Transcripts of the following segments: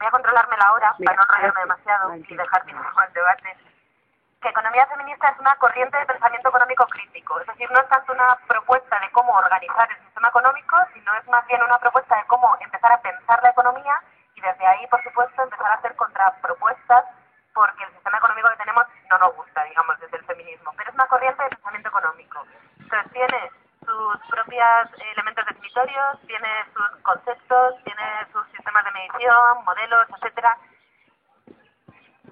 voy a controlarme la hora Venga, para no enrollarme gracias. demasiado Vale. y dejar tiempo al debate. Que economía feminista es una corriente de pensamiento económico crítico, es decir, no es tanto una propuesta de cómo organizar el sistema económico, sino es más bien una propuesta de cómo empezar a pensar la economía y desde ahí, por supuesto, empezar a hacer contrapropuestas porque el sistema económico que tenemos no nos gusta, digamos, desde el feminismo, pero es una corriente de pensamiento económico. Entonces tiene sus propios elementos definitorios, tiene sus conceptos, tiene sus sistemas de medición, modelos, etcétera.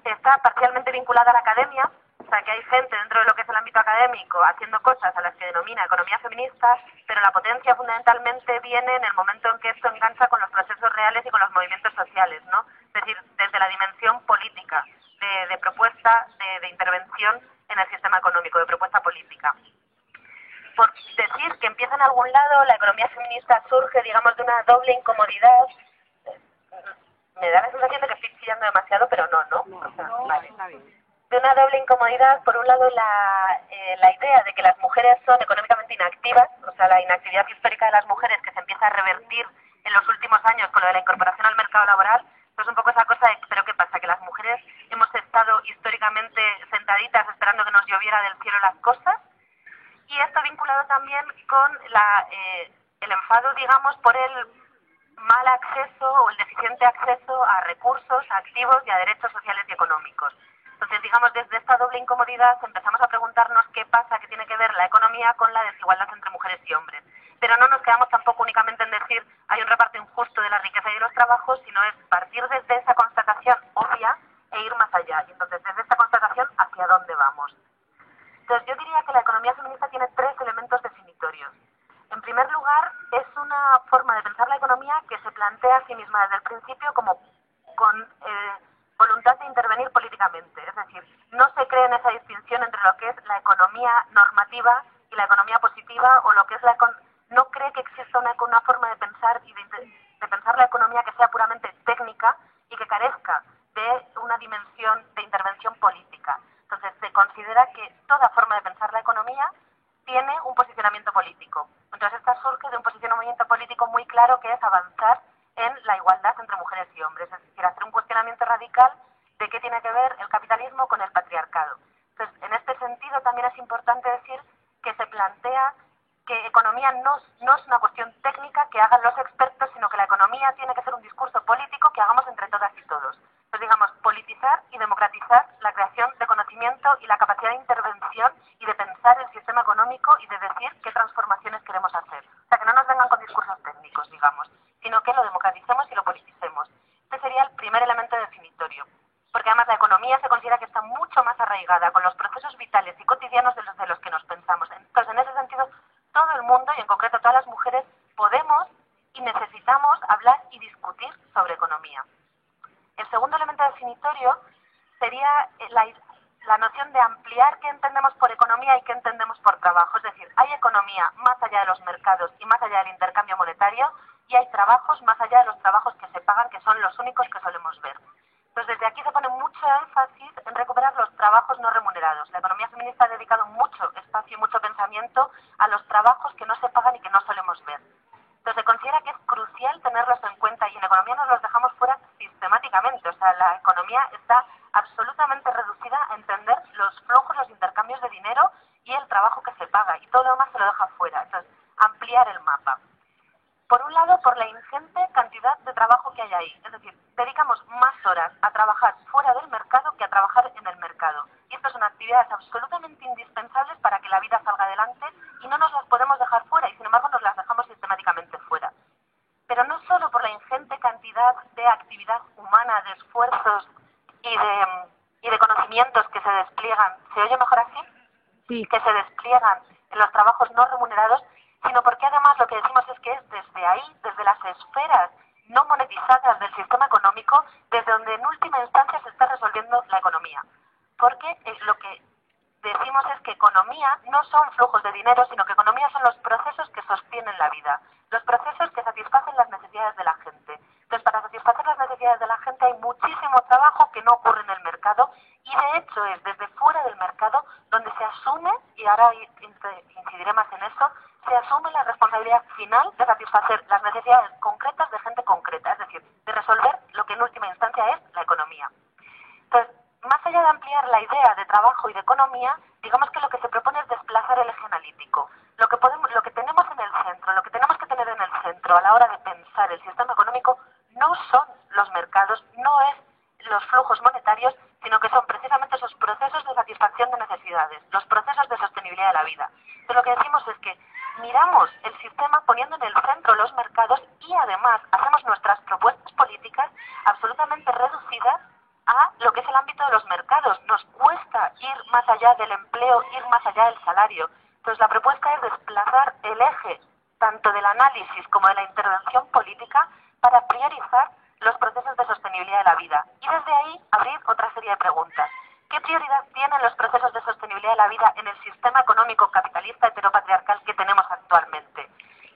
Está parcialmente vinculada a la academia, o sea que hay gente dentro de lo que es el ámbito académico haciendo cosas a las que denomina economía feminista, pero la potencia fundamentalmente viene en el momento en que esto engancha con los procesos reales y con los movimientos sociales, ¿no? Es decir, desde la dimensión política, de propuesta, de intervención en el sistema económico, de propuesta política. Por decir que empieza en algún lado, la economía feminista surge, digamos, de una doble incomodidad. Me da la sensación de que estoy chillando demasiado, pero no. O sea, vale. Está bien. De una doble incomodidad, por un lado la idea de que las mujeres son económicamente inactivas, o sea, la inactividad histórica de las mujeres que se empieza a revertir en los últimos años con lo de la incorporación al mercado laboral. Pues un poco esa cosa de, pero ¿qué pasa? Que las mujeres hemos estado históricamente sentaditas esperando que nos lloviera del cielo las cosas, y esto vinculado también con el enfado, digamos, por el mal acceso o el deficiente acceso a recursos, a activos y a derechos sociales y económicos. Entonces, digamos, desde esta doble incomodidad empezamos a preguntarnos qué pasa, qué tiene que ver la economía con la desigualdad entre mujeres y hombres. Pero no nos quedamos tampoco únicamente en decir hay un reparto injusto de la riqueza y de los trabajos, sino es partir desde esa constatación obvia e ir más allá. Y entonces, desde esta constatación, ¿hacia dónde vamos? Entonces, yo diría que la economía feminista tiene tres elementos definitorios. En primer lugar, es una forma de pensar la economía que se plantea a sí misma desde el principio como con voluntad de intervenir políticamente. Es decir, no se cree en esa distinción entre lo que es la economía normativa y la economía positiva, o lo que es no cree que exista una forma de pensar y de pensar la economía que sea puramente técnica y que carezca de una dimensión de intervención política. Entonces, se considera que toda forma de pensar la economía tiene un posicionamiento político. Entonces, esta surge de un posicionamiento político muy claro, que es avanzar en la igualdad entre mujeres y hombres, es decir, hacer un cuestionamiento radical de qué tiene que ver el capitalismo con el patriarcado. Entonces, en este sentido también es importante decir que se plantea que economía no es una cuestión técnica que hagan los expertos, sino que la economía tiene que ser un discurso político que hagamos entre todas y todos. Entonces, digamos, politizar y democratizar la creación de conocimiento y la capacidad de intervención y de pensar el sistema económico y de decir qué transformaciones queremos hacer. O sea, que no nos vengan con discursos técnicos, digamos, sino que lo democraticemos y lo politicemos. Este sería el primer elemento definitorio. Porque además la economía se considera que está mucho más arraigada con los procesos vitales y cotidianos de los que nos pensamos. Entonces, en ese sentido, todo el mundo, y en concreto todas las mujeres, podemos y necesitamos hablar y discutir sobre economía. El segundo elemento definitorio sería la noción de ampliar qué entendemos por economía y qué entendemos por trabajo. Es decir, hay economía más allá de los mercados y más allá del intercambio monetario, y hay trabajos más allá de los trabajos que se pagan, que son los únicos que solemos ver. Entonces, desde aquí se pone mucho énfasis en recuperar los trabajos no remunerados. La economía feminista ha dedicado mucho espacio y mucho pensamiento a los trabajos que no se pagan y que no solemos ver. Entonces, se considera que es crucial tenerlos en cuenta, y en economía nos los dejamos fuera sistemáticamente. O sea, la economía está absolutamente reducida a entender los flujos, los intercambios de dinero y el trabajo que se paga, y todo lo demás se lo deja fuera. Entonces, ampliar el mapa. Por un lado, por la ingente cantidad de trabajo que hay ahí. Es decir, dedicamos más horas a trabajar fuera del mercado que a trabajar en el mercado. Y estas son actividades absolutamente indispensables para que la vida salga adelante, y no nos las podemos dejar fuera, y sin embargo nos las dejamos sistemáticamente fuera. Pero no solo por la ingente cantidad de actividad humana, de esfuerzos y de conocimientos que se despliegan. ¿Se oye mejor así? Sí. Que se despliegan en los trabajos no remunerados, sino porque además lo que decimos es que es desde ahí, desde las esferas no monetizadas del sistema económico, desde donde en última instancia se está resolviendo la economía. Porque lo que decimos es que economía no son flujos de dinero, sino que economía son los procesos que sostienen la vida, los procesos que satisfacen las necesidades de la gente. Entonces, para satisfacer las necesidades de la gente hay muchísimo trabajo que no ocurre en el mercado, y de hecho es desde fuera del mercado donde se asume, y ahora incidiré más en eso, se asume la responsabilidad final de satisfacer las necesidades concretas de gente concreta, es decir, de resolver lo que en última instancia trabajo y de economía, digamos que lo que se propone es desplazar el eje analítico. Lo que tenemos en el centro, lo que tenemos que tener en el centro a la hora de pensar el sistema económico no son los mercados, no es los flujos monetarios, sino que son precisamente esos procesos de satisfacción de necesidades, los procesos de sostenibilidad de la vida. Entonces lo que decimos es que miramos el sistema poniendo en el centro los mercados y además hacemos nuestras propuestas políticas absolutamente reducidas a lo que es el ámbito de los mercados. Nos cuesta ir más allá del empleo, ir más allá del salario. Entonces la propuesta es desplazar el eje tanto del análisis como de la intervención política para priorizar los procesos de sostenibilidad de la vida. Y desde ahí abrir otra serie de preguntas. ¿Qué prioridad tienen los procesos de sostenibilidad de la vida en el sistema económico capitalista heteropatriarcal que tenemos actualmente?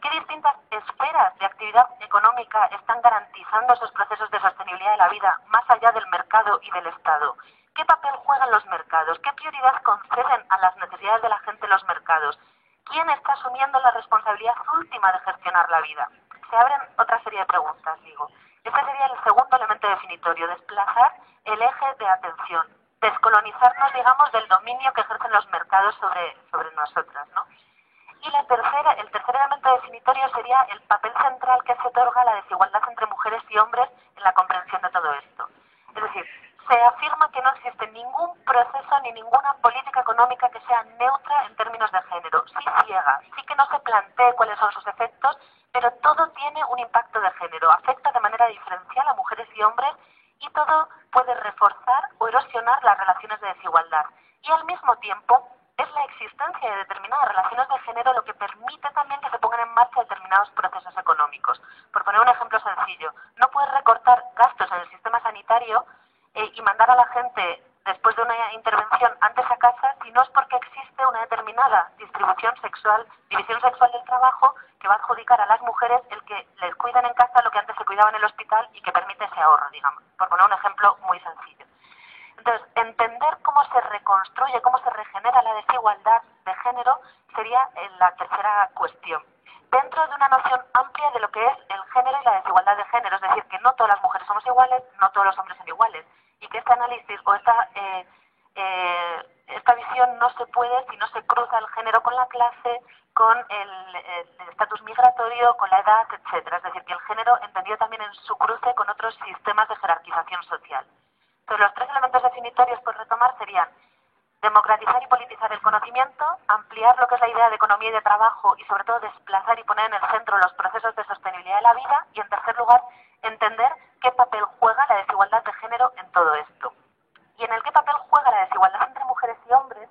¿Qué distintas esferas de actividad económica están garantizando esos procesos de sostenibilidad de la vida más allá del mercado y del Estado? ¿Qué papel juegan los mercados? ¿Qué prioridad conceden a las necesidades de la gente los mercados? ¿Quién está asumiendo la responsabilidad última de gestionar la vida? Se abren otra serie de preguntas, digo. Este sería el segundo elemento definitorio, desplazar el eje de atención, descolonizarnos, digamos, del dominio que ejercen los mercados sobre nosotras, ¿no? Y el tercer elemento definitorio sería el papel central que se otorga a la desigualdad entre mujeres y hombres en la comprensión de todo esto. Es decir, se afirma que no existe ningún proceso ni ninguna política económica que sea neutra en términos de género. Sí ciega, sí que no se plantee cuáles son sus efectos, pero todo tiene un impacto de género, afecta de manera diferencial a mujeres y hombres y todo puede reforzar o erosionar las relaciones de desigualdad. Y al mismo tiempo, es la existencia de determinadas relaciones de género lo que permite también que se pongan en marcha determinados procesos económicos. Por poner un ejemplo sencillo, no puedes recortar gastos en el sistema sanitario y mandar a la gente después de una intervención antes a casa si no es porque existe una determinada división sexual del trabajo que va a adjudicar a las mujeres el que les cuidan en casa lo que antes se cuidaba en el hospital y que permite ese ahorro, digamos, por poner un ejemplo muy sencillo. Entonces, entender cómo se reconstruye, cómo se regenera la desigualdad de género sería la tercera cuestión. Dentro de una noción amplia de lo que es el género y la desigualdad de género, es decir, que no todas las mujeres somos iguales, no todos los hombres son iguales, y que este análisis o esta visión no se puede si no se cruza el género con la clase, con el estatus migratorio, con la edad, etcétera. Es decir, que el género entendido también en su cruce con otros sistemas de jerarquización social. Entonces, los tres elementos definitorios por retomar serían democratizar y politizar el conocimiento, ampliar lo que es la idea de economía y de trabajo y sobre todo desplazar y poner en el centro los procesos de sostenibilidad de la vida y en tercer lugar, entender qué papel juega la desigualdad de género en todo esto. Y en el qué papel juega la desigualdad entre mujeres y hombres,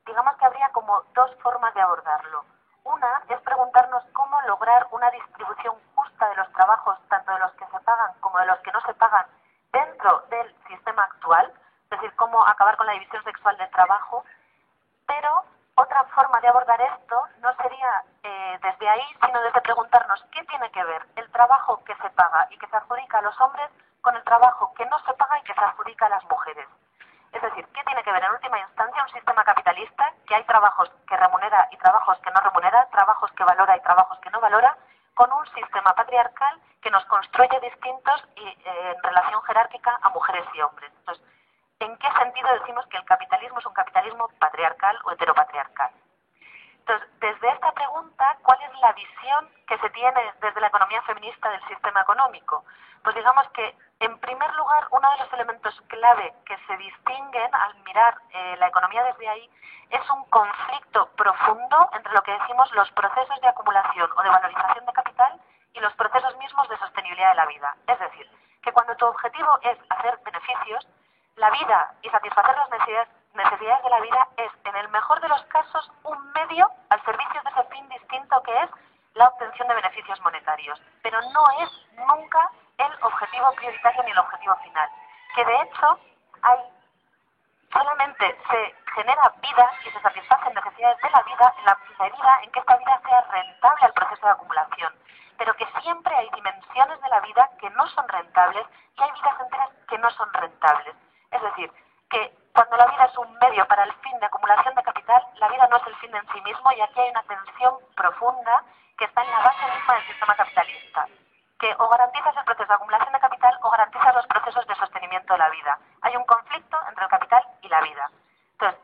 digamos que habría como dos formas de abordarlo. Una es preguntarnos cómo lograr una distribución justa de los trabajos, tanto de los que se pagan como de los que no se pagan, dentro del sistema actual, es decir, cómo acabar con la división sexual del trabajo, pero otra forma de abordar esto no sería desde ahí, sino desde preguntarnos qué tiene que ver el trabajo que se paga y que se adjudica a los hombres con el trabajo que no se paga y que se adjudica a las mujeres. Es decir, ¿qué tiene que ver en última instancia un sistema capitalista que hay trabajos que remunera y trabajos que no remunera, trabajos que valora y trabajos que no valora, con un sistema patriarcal que nos construye distintos y en relación jerárquica a mujeres y hombres? Entonces, ¿en qué sentido decimos que el capitalismo es un capitalismo patriarcal o heteropatriarcal? Entonces, desde esta pregunta, ¿cuál es la visión que se tiene desde la economía feminista del sistema económico? Pues digamos que, en primer lugar, uno de los elementos clave que se distinguen al mirar la economía desde ahí es un conflicto profundo entre lo que decimos los procesos de acumulación o de valorización de capital y los procesos mismos de sostenibilidad de la vida. Es decir, que cuando tu objetivo es hacer beneficios, la vida y satisfacer las necesidades de la vida es, en el mejor de los casos, un medio al servicio de ese fin distinto que es la obtención de beneficios monetarios. Pero no es nunca el objetivo prioritario ni el objetivo final. Que de hecho, solamente se genera vida y se satisfacen necesidades de la vida en la medida en que esta vida sea rentable al proceso de acumulación. Pero que siempre hay dimensiones de la vida que no son rentables y hay vidas enteras que no son rentables. Es decir, que cuando la vida es un medio para el fin de acumulación de capital, la vida no es el fin en sí mismo y aquí hay una tensión profunda que está en la base misma del sistema capitalista, que o garantizas el proceso de acumulación de capital o garantizas los procesos de sostenimiento de la vida. Hay un conflicto entre el capital y la vida. Entonces,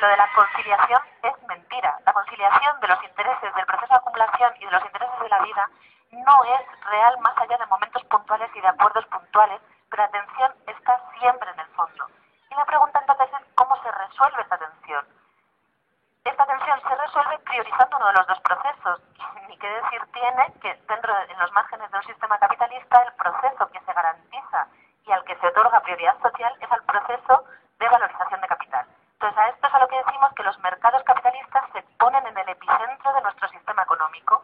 lo de la conciliación es mentira. La conciliación de los intereses del proceso de acumulación y de los intereses de la vida no es real más allá de momentos puntuales y de acuerdos puntuales, pero la tensión está siempre en el fondo. Y la pregunta entonces es ¿cómo se resuelve esta tensión? Esta tensión se resuelve priorizando uno de los dos procesos. Ni qué decir tiene que en los márgenes de un sistema capitalista, el proceso que se garantiza y al que se otorga prioridad social es el proceso de valorización de capital. Entonces, a esto es a lo que decimos que los mercados capitalistas se ponen en el epicentro de nuestro sistema económico.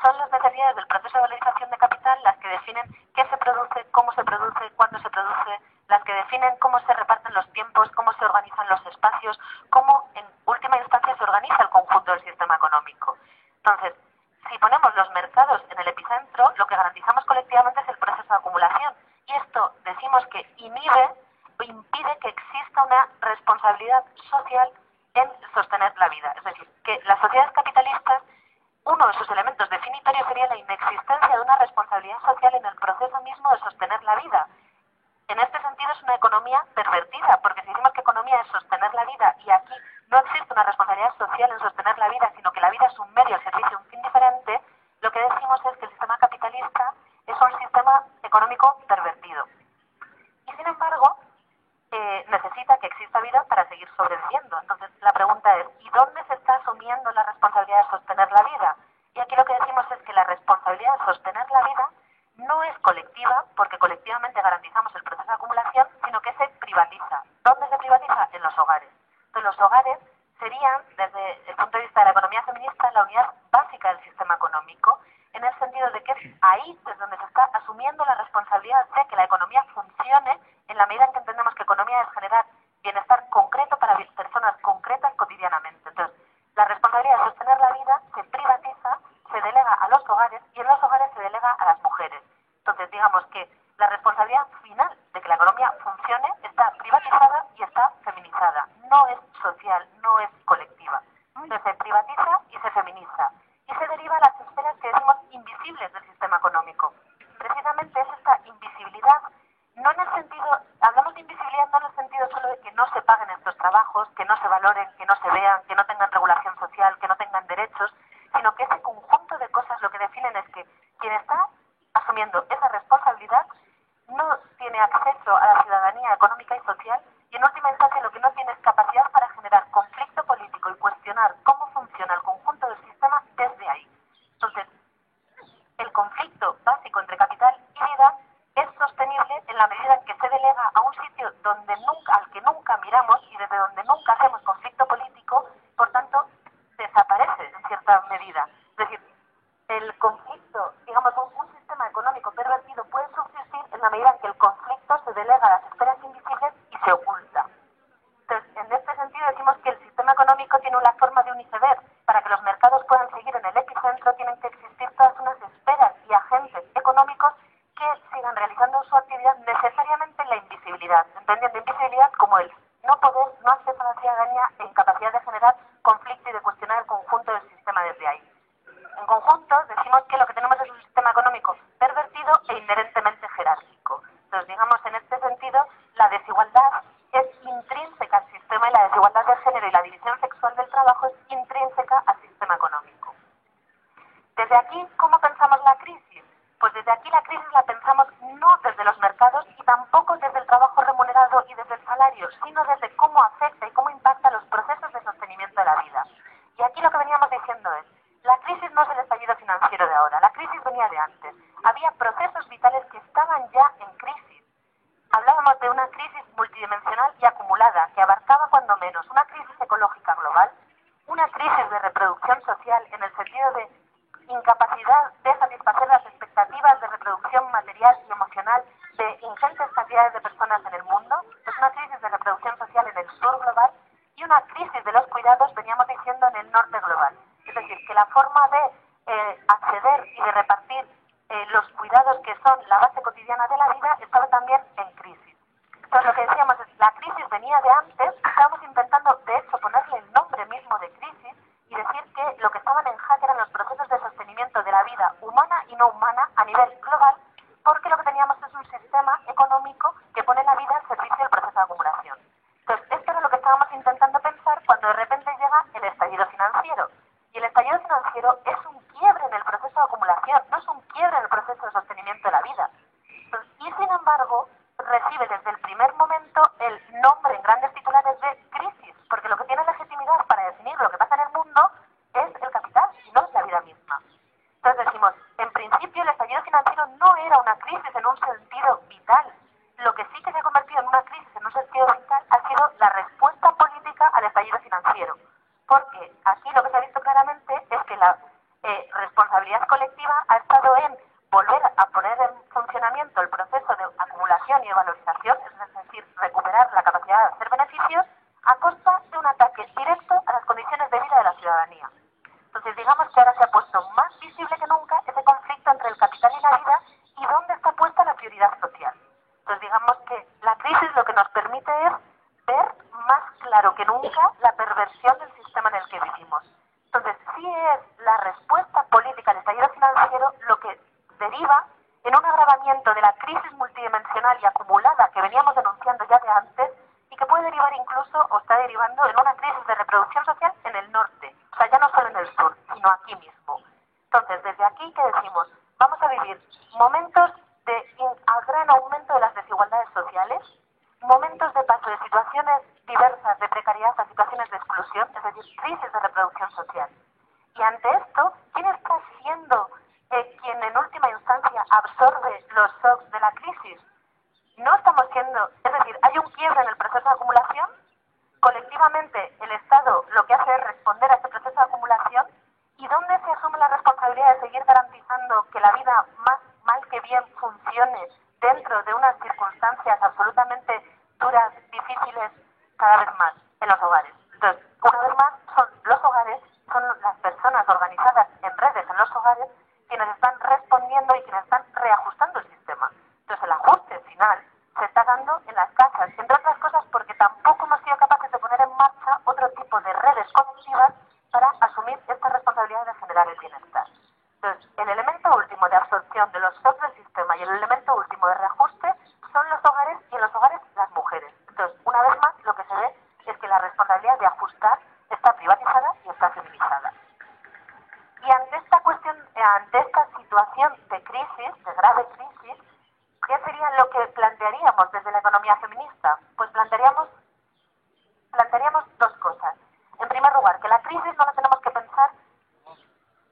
Son las necesidades del proceso de valorización de capital las que definen qué se produce, cómo se produce, cuándo se produce, las que definen cómo se reparten los tiempos, cómo se organizan los espacios, cómo en última instancia se organiza el conjunto del sistema económico. Entonces, si ponemos los mercados en el epicentro, lo que garantizamos colectivamente es el proceso de acumulación. Y esto decimos que inhibe o impide que exista una responsabilidad social en sostener la vida. Es decir, que las sociedades capitalistas, uno de sus elementos definitorios sería la inexistencia de una responsabilidad social en el proceso mismo de sostener la vida. En este sentido es una economía pervertida, porque si decimos que economía es sostener la vida y aquí no existe una responsabilidad social en sostener la vida, sino que la vida es un medio al servicio de un fin diferente, lo que decimos es que el sistema capitalista es un sistema económico pervertido. Y sin embargo, necesita que exista vida para seguir sobreviviendo. Entonces la pregunta es, ¿y dónde se está asumiendo la responsabilidad de sostener la vida? Y aquí lo que decimos es que la responsabilidad de sostener la vida no es colectiva, porque colectivamente garantizamos el proceso de acumulación, sino que se privatiza. ¿Dónde se privatiza? En los hogares. Entonces los hogares serían, desde el punto de vista de la economía feminista, la unidad básica del sistema económico, en el sentido de que es ahí desde donde se está asumiendo la responsabilidad de que la economía funcione en la medida en que entendemos que economía es generar bienestar concreto para personas concretas cotidianamente. Entonces, la responsabilidad de sostener la vida se privatiza, se delega a los hogares y en los hogares se delega a las mujeres. Entonces, digamos que la responsabilidad final de que la economía funcione está privatizada y está feminizada. No es social, no es colectiva. Entonces, se privatiza y se feminiza. Y se deriva a las esferas que decimos invisibles del sistema económico. Precisamente es esta invisibilidad, no en el sentido, hablamos de invisibilidad no en el sentido solo de que no se paguen estos trabajos, que no se valoren, que no se vean, que no tengan regulación social, que no tengan derechos, sino que ese conjunto de cosas lo que definen es que quien está asumiendo esa responsabilidad no tiene acceso a la ciudadanía económica y social y en última instancia lo que no tiene es capacidad para generar conflicto político y cuestionar cómo funciona el conjunto del sistema desde ahí. Entonces, el conflicto básico entre capital y vida es sostenible en la medida en que se delega a un sitio al que nunca miramos y desde donde nunca hacemos conflicto político, por tanto, desaparece en cierta medida. Es decir, el conflicto, digamos, un sistema económico pervertido puede subsistir en la medida en que el conflicto se delega a las esferas invisibles y se oculta. Entonces, en este sentido decimos que el sistema económico tiene una forma de un iceberg. Para que los mercados puedan seguir en el epicentro tienen que existir todas unas esferas y agentes económicos que sigan realizando su actividad necesariamente en la invisibilidad, entendiendo invisibilidad como el no poder, no acceso a la ciudadanía e incapacidad de generar conflicto y de cuestionar el conjunto del sistema desde ahí. En conjunto, decimos que lo que tenemos es un sistema económico pervertido e inherentemente jerárquico. Entonces, digamos, en este sentido, la desigualdad es intrínseca al sistema y la desigualdad de género y la división sexual del trabajo es intrínseca al sistema económico. Desde aquí, ¿cómo pensamos la crisis? Pues desde aquí la crisis la pensamos no desde los mercados y tampoco desde el trabajo remunerado y desde el salario, sino desde cómo afecta y cómo impacta los procesos de sostenimiento de la vida. Y aquí lo que veníamos diciendo es, la crisis no es el estallido financiero de ahora, la crisis venía de antes. Había procesos vitales que estaban ya en crisis. Hablábamos de una crisis multidimensional y acumulada, que abarcaba cuando menos una crisis ecológica global, una crisis de reproducción social en el sentido de incapacidad de satisfacer las expectativas de reproducción material y emocional de ingentes cantidades de personas en el mundo, es una crisis de reproducción social en el sur global y una crisis de los cuidados, veníamos diciendo, en el norte global. Es decir, que la forma de acceder y de repartir los cuidados que son la base cotidiana de la vida estaba también en crisis. Entonces lo que decíamos es, la crisis venía de antes, estábamos intentando de hecho ponerle el nombre mismo de crisis y decir que lo que estaban en jaque eran los procesos de sostenimiento de la vida humana y no humana a nivel global, porque lo que teníamos es un sistema económico que pone la vida al servicio del proceso de acumulación. Entonces esto era lo que estábamos intentando pensar cuando de reconocimiento de la vida. Y sin embargo, recibe desde el primer momento el nombre en grandes titulares de crisis, porque lo que tiene legitimidad para definir lo que pasa en el mundo es el capital y no es la vida misma. Entonces decimos, en principio el estallido financiero no era una crisis en un sentido vital. Lo que sí que se ha convertido en una crisis en un sentido vital ha sido la respuesta política al estallido financiero. Porque aquí lo que se ha visto claramente es que la responsabilidad colectiva ha estado en volver a poner en funcionamiento el proceso de acumulación y de valorización, es decir, recuperar la capacidad de hacer beneficios a costa de un ataque directo a las condiciones de vida de la ciudadanía. Entonces digamos que ahora se ha puesto más visible que nunca ese conflicto entre el capital y la vida y dónde está puesta la prioridad social. Entonces digamos que la crisis lo que nos permite es ver más claro que nunca la perversión del sistema en el que vivimos. Entonces sí es la respuesta política al estallido financiero lo que deriva en un agravamiento de la crisis multidimensional y acumulada que veníamos denunciando ya de antes y que puede derivar incluso o está derivando en una crisis de reproducción social en el norte, o sea, ya no solo en el sur, sino aquí mismo. Entonces, desde aquí, ¿qué decimos? Vamos a vivir momentos de gran aumento de las desigualdades sociales, momentos de paso de situaciones diversas de precariedad a situaciones de exclusión, es decir, crisis de reproducción social. Y ante esto, ¿quién está siendo quien en última instancia absorbe los shocks de la crisis? No estamos siendo, es decir, hay un quiebre en el proceso de acumulación, colectivamente el Estado lo que hace es responder a este proceso de acumulación, y ¿dónde se asume la responsabilidad de seguir garantizando que la vida más mal que bien funcione dentro de unas circunstancias absolutamente duras, difíciles, cada vez más en los hogares? Entonces, una vez más, son los hogares, son las personas organizadas en redes en los hogares quienes están respondiendo y quienes están reajustando el sistema. Entonces el ajuste final se está dando en las casas, entre otras cosas porque tampoco hemos sido capaces de poner en marcha otro tipo de redes colectivas para asumir esta responsabilidad de generar el bienestar. Entonces, el elemento último de absorción de los shocks del sistema y el elemento último de reajuste son los hogares y en los hogares las mujeres. Entonces, una vez más, lo que se ve es que la responsabilidad de ajustar está privatizada y está feminizada. Y ante esta cuestión, ante esta situación de crisis, de grave crisis, ¿qué sería lo que plantearíamos desde la economía feminista? Pues plantearíamos dos cosas. En primer lugar, que la crisis no la tenemos que pensar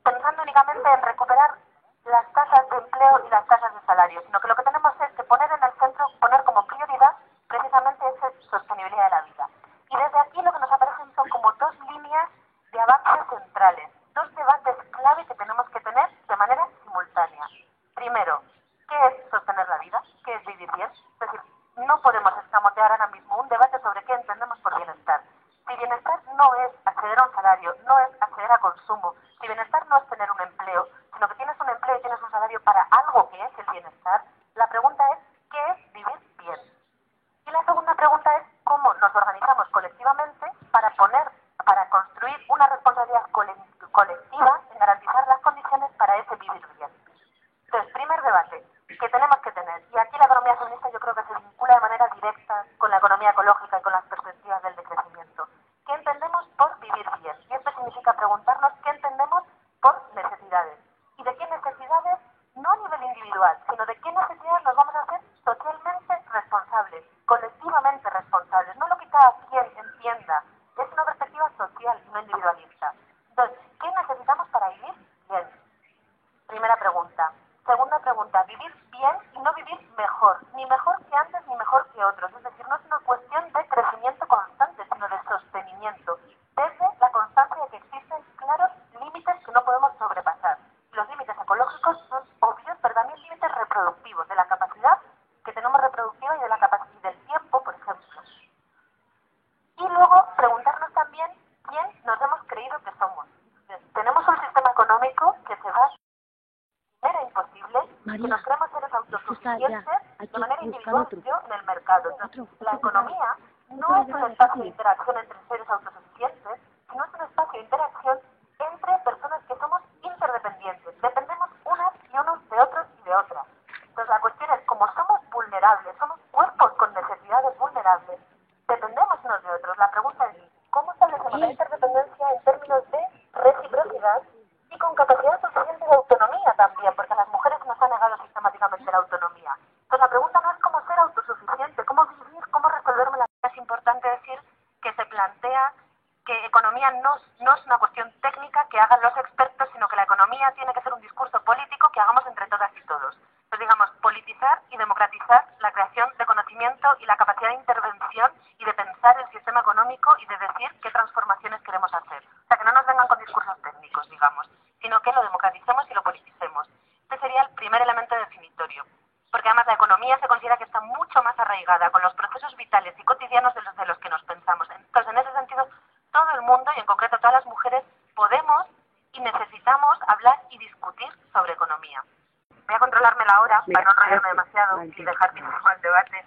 pensando únicamente en recuperar las tasas de empleo y las tasas de salario, sino que lo que tenemos es que poner en el centro, poner como prioridad precisamente esa sostenibilidad de la vida. Y desde aquí lo que nos aparecen son como dos líneas de avances centrales, dos debates clave que tenemos que tener de manera simultánea. Primero, ¿qué es sostener la vida? ¿Qué es vivir bien? Es decir, no podemos escamotear ahora mismo un debate sobre qué entendemos por bienestar. Si bienestar no es acceder a un salario, no es acceder a consumo, si bienestar no es tener un empleo, sino que tienes un empleo y tienes un salario para algo que es el bienestar, la pregunta es, ¿qué es vivir bien? Y la segunda pregunta es, ¿cómo nos organizamos colectivamente para construir una responsabilidad colectiva en garantizar las condiciones para ese vivir bien? Entonces, primer debate que tenemos que tener, y aquí la economía feminista yo creo que se vincula de manera directa con la economía ecológica y con las perspectivas del decrecimiento. ¿Qué entendemos por vivir bien? Y esto significa preguntarnos qué entendemos por necesidades. ¿Y de qué necesidades? No a nivel individual, sino de qué necesidades nos vamos a hacer socialmente responsables, colectivamente responsables. No lo que cada quien entienda, es una perspectiva social y no individualista. Entonces, ¿qué necesitamos para vivir bien? Primera pregunta. Segunda pregunta, vivir bien y no vivir mejor. Ni mejor que antes ni mejor que otros. Es decir, no es una cuestión de crecimiento constante, sino de sostenimiento. Desde la constancia de que existen claros límites que no podemos sobrepasar. Los límites ecológicos son obvios, pero también límites reproductivos, de la capacidad que tenemos reproductiva y de la capacidad del tiempo, por ejemplo. Y luego preguntarnos también quién nos hemos creído que somos. Tenemos un sistema económico que se basa era imposible que nos creamos seres autosuficientes de manera individual yo en el mercado. Entonces, la economía no es un espacio de interacción entre seres autosuficientes, sino es un espacio de interacción entre personas que somos interdependientes. Dependemos unas y unos de otros y de otras. Entonces, la cuestión es, como somos vulnerables, somos cuerpos con necesidades vulnerables, dependemos unos de otros. La pregunta es, ¿cómo establecemos la interdependencia en términos de reciprocidad y con capacidad suficiente de autonomía también? Porque a las mujeres nos ha negado sistemáticamente económicamente la autonomía. Entonces la pregunta no es cómo ser autosuficiente, cómo vivir, cómo resolverme la vida. Es importante decir que se plantea que economía no es una cuestión técnica que hagan los expertos, sino que la economía tiene que ser un discurso político que hagamos entre todas y todos. Entonces, digamos, politizar y democratizar la creación de conocimiento y la capacidad de intervención y de pensar el sistema económico y de decir qué transformaciones queremos hacer. O sea, que no nos vengan con discursos técnicos, digamos, sino que lo democraticemos y lo politicemos. Este sería el primer elemento definitorio. Porque además la economía se considera que está mucho más arraigada con los procesos vitales y cotidianos de los que nos pensamos. Entonces, en ese sentido, todo el mundo, y en concreto todas las mujeres, podemos y necesitamos hablar y discutir sobre economía. Voy a controlarme la hora para no enrollarme demasiado y dejar tiempo al debate.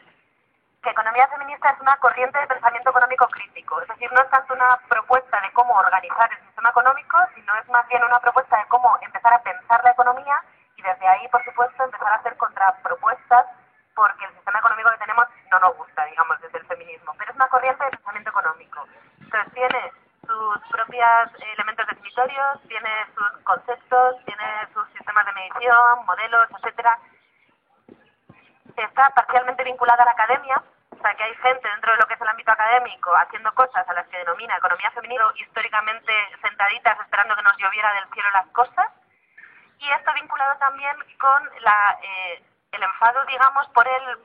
Que economía feminista es una corriente de pensamiento económico crítico. Es decir, no es tanto una propuesta de cómo organizar el sistema económico, sino es más bien una propuesta de cómo empezar a pensar la economía y desde ahí, por supuesto, empezar a hacer contrapropuestas porque el sistema económico que tenemos no nos gusta, digamos, desde el feminismo. Pero es una corriente de pensamiento económico. Entonces tiene sus propios elementos definitorios, tiene sus conceptos, tiene sus sistemas de medición, modelos, etcétera. Está parcialmente vinculada a la academia, o sea que hay gente dentro de lo que es el ámbito académico haciendo cosas a las que denomina economía femenina, históricamente sentaditas esperando que nos lloviera del cielo las cosas, y está vinculado también con el enfado, digamos, por el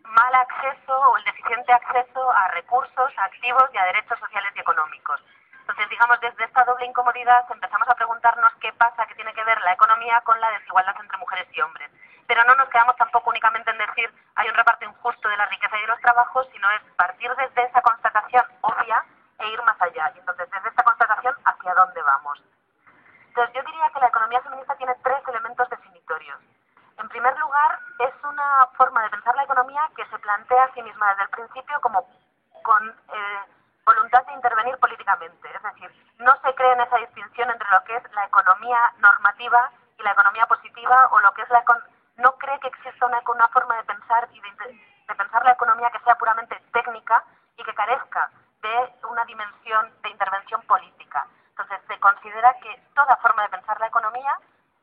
mal acceso o el deficiente acceso a recursos, a activos y a derechos sociales y económicos. Entonces, digamos, desde esta doble incomodidad empezamos a preguntarnos qué pasa, qué tiene que ver la economía con la desigualdad entre mujeres y hombres. Pero no nos quedamos tampoco únicamente en decir hay un reparto injusto de la riqueza y de los trabajos, sino es partir desde esa constatación obvia e ir más allá. Y entonces, desde esta constatación, ¿hacia dónde vamos? Entonces, yo diría que la economía feminista tiene tres elementos definitorios. En primer lugar, es una forma de pensar la economía que se plantea a sí misma desde el principio como con voluntad de intervenir políticamente. Es decir, no se cree en esa distinción entre lo que es la economía normativa y la economía positiva, o lo que es no cree que exista una forma de pensar y de pensar la economía que sea puramente técnica y que carezca de una dimensión de intervención política. Entonces, se considera que toda forma de pensar la economía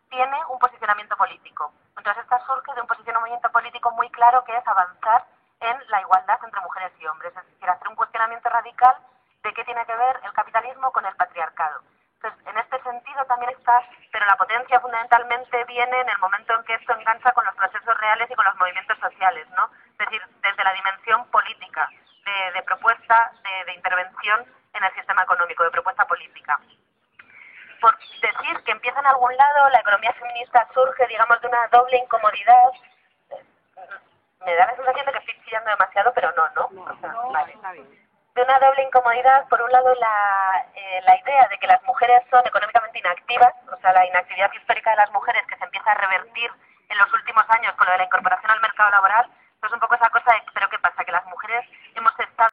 tiene un posicionamiento político. Entonces, esta surge de un posicionamiento político muy claro, que es avanzar en la igualdad entre mujeres y hombres, es decir, hacer un cuestionamiento radical de qué tiene que ver el capitalismo con el patriarcado. Entonces, en este sentido también está, pero la potencia fundamentalmente viene en el momento en que esto engancha con los procesos reales y con los movimientos sociales, ¿no? Es decir, desde la dimensión política, de propuesta, de intervención en el sistema económico, de propuesta política. Por decir que empieza en algún lado, la economía feminista surge, digamos, de una doble incomodidad. Me da la sensación de que estoy chillando demasiado, pero no. O sea, vale. Está bien. De una doble incomodidad, por un lado la idea de que las mujeres son económicamente inactivas, o sea, la inactividad histórica de las mujeres que se empieza a revertir en los últimos años con lo de la incorporación al mercado laboral, pues un poco esa cosa